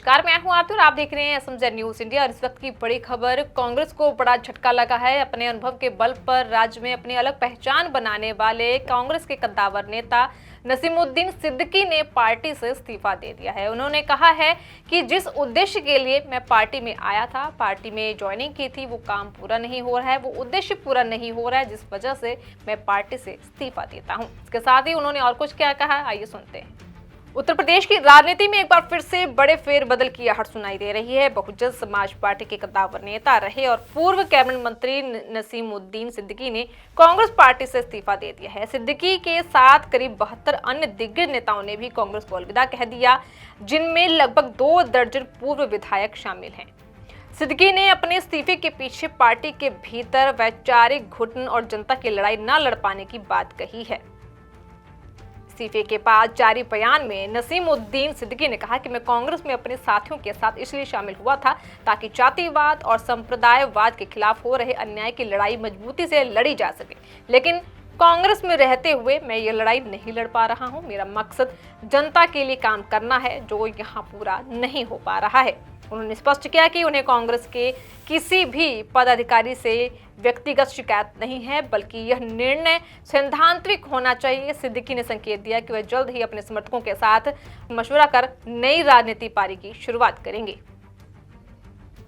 नमस्कार, मैं हूं आरती और आप देख रहे हैं एसएमजेड न्यूज इंडिया। और इस वक्त की बड़ी खबर, कांग्रेस को बड़ा झटका लगा है। अपने अनुभव के बल पर राज्य में अपनी अलग पहचान बनाने वाले कांग्रेस के कद्दावर नेता नसीमुद्दीन सिद्दीकी ने पार्टी से इस्तीफा दे दिया है। उन्होंने कहा है कि जिस उद्देश्य के लिए मैं पार्टी में आया था, पार्टी में ज्वाइनिंग की थी, वो काम पूरा नहीं हो रहा है, वो उद्देश्य पूरा नहीं हो रहा है, जिस वजह से मैं पार्टी से इस्तीफा देता हूं। इसके साथ ही उन्होंने और कुछ क्या कहा, आइए सुनते हैं। उत्तर प्रदेश की राजनीति में एक बार फिर से बड़े फेरबदल की आहट सुनाई दे रही है। बहुजन समाज पार्टी के कद्दावर नेता रहे और पूर्व कैबिनेट मंत्री नसीमुद्दीन सिद्दीकी ने कांग्रेस पार्टी से इस्तीफा दे दिया है। सिद्दीकी के साथ करीब 72 अन्य दिग्गज नेताओं ने भी कांग्रेस को अलविदा कह दिया, जिनमें लगभग 2 दर्जन पूर्व विधायक शामिल हैं। सिद्दीकी ने अपने इस्तीफे के पीछे पार्टी के भीतर वैचारिक घुटन और जनता की लड़ाई न लड़ पाने की बात कही है। इस्तीफे के बाद जारी बयान में नसीमुद्दीन सिद्दीकी ने कहा कि मैं कांग्रेस में अपने साथियों के साथ इसलिए शामिल हुआ था ताकि जातिवाद और संप्रदायवाद के खिलाफ हो रहे अन्याय की लड़ाई मजबूती से लड़ी जा सके, लेकिन कांग्रेस में रहते हुए मैं ये लड़ाई नहीं लड़ पा रहा हूं। मेरा मकसद जनता के लिए काम करना है, जो यहां पूरा नहीं हो पा रहा है। उन्होंने स्पष्ट किया कि उन्हें कांग्रेस के किसी भी पदाधिकारी से व्यक्तिगत शिकायत नहीं है, बल्कि यह निर्णय सैद्धांतिक होना चाहिए। सिद्दीकी ने संकेत दिया कि वह जल्द ही अपने समर्थकों के साथ मशवरा कर नई राजनीति पारी की शुरुआत करेंगे।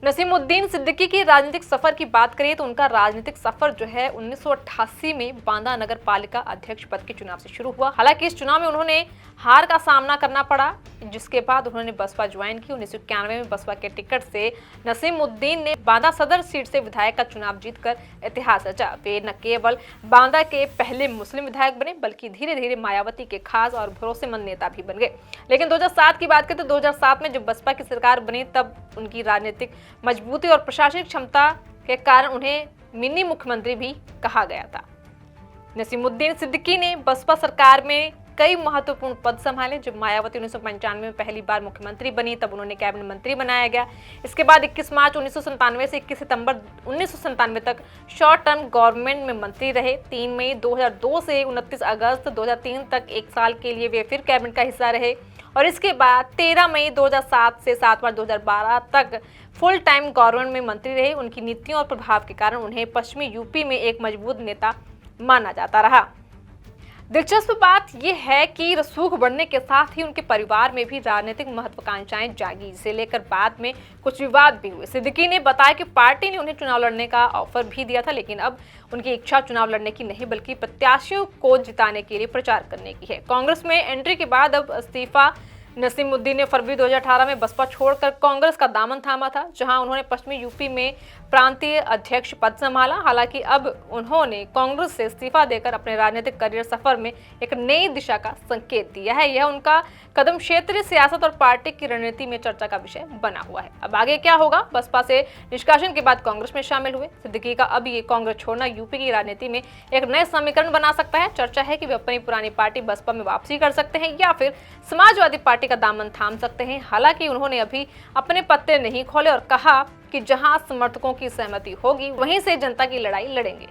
नसीमुद्दीन सिद्दीकी की राजनीतिक सफर की बात करें तो उनका राजनीतिक सफर जो है 1988 में बांदा नगर पालिका अध्यक्ष पद के चुनाव से शुरू हुआ। हालांकि इस चुनाव में उन्होंने हार का सामना करना पड़ा, जिसके बाद उन्होंने बसपा ज्वाइन की। 1991 में बसपा के टिकट से नसीमुद्दीन ने बांदा सदर सीट से विधायक का चुनाव जीतकर इतिहास रचा। वे न केवल बांदा के पहले मुस्लिम विधायक बने, बल्कि धीरे धीरे मायावती के खास और भरोसेमंद नेता भी बन गए। लेकिन 2007 की बात करें तो 2007 में जब बसपा की सरकार बनी, तब उनकी राजनीतिक मजबूती और प्रशासनिक क्षमता के कारण उन्हें मिनी मुख्यमंत्री भी कहा गया था। नसीमुद्दीन सिद्दीकी ने बसपा सरकार में कई महत्वपूर्ण पद संभाले। जब मायावती 1995 में पहली बार मुख्यमंत्री बनी, तब उन्होंने कैबिनेट मंत्री बनाया गया। इसके बाद 21 मार्च 1997 से 21 सितंबर 1997 तक शॉर्ट टर्म गवर्नमेंट में मंत्री रहे। 3 मई 2002 से 29 अगस्त 2003 तक 1 साल के लिए वे फिर कैबिनेट का हिस्सा रहे और इसके बाद 13 मई 2007 से 7 मार्च 2012 तक फुल टाइम गवर्नमेंट में मंत्री रहे। उनकी नीतियों और प्रभाव के कारण उन्हें पश्चिमी यूपी में एक मजबूत नेता माना जाता रहा। दिलचस्प बात यह है कि रसूख बढ़ने के साथ ही उनके परिवार में भी राजनीतिक महत्वाकांक्षाएं जागी, जिसे लेकर बाद में कुछ विवाद भी हुए। सिद्दीकी ने बताया कि पार्टी ने उन्हें चुनाव लड़ने का ऑफर भी दिया था, लेकिन अब उनकी इच्छा चुनाव लड़ने की नहीं, बल्कि प्रत्याशियों को जिताने के लिए प्रचार करने की है। कांग्रेस में एंट्री के बाद अब इस्तीफा नसीमुद्दीन ने फरवरी 2018 में बसपा छोड़कर कांग्रेस का दामन थामा था, जहां उन्होंने पश्चिमी यूपी में प्रांतीय अध्यक्ष पद संभाला। हालांकि अब उन्होंने कांग्रेस से इस्तीफा देकर अपने राजनीतिक करियर सफर में एक नई दिशा का संकेत दिया है। यह उनका कदम क्षेत्रीय सियासत और पार्टी की रणनीति में चर्चा का विषय बना हुआ है। अब आगे क्या होगा? बसपा से निष्कासन के बाद कांग्रेस में शामिल हुए सिद्दीकी का अब ये कांग्रेस छोड़ना यूपी की राजनीति में एक नए समीकरण बना सकता है। चर्चा है कि वे अपनी पुरानी पार्टी बसपा में वापसी कर सकते हैं या फिर समाजवादी पार्टी का दामन थाम सकते हैं। हालांकि उन्होंने अभी अपने पत्ते नहीं खोले और कहा कि जहां समर्थकों की सहमति होगी, वहीं से जनता की लड़ाई लड़ेंगे।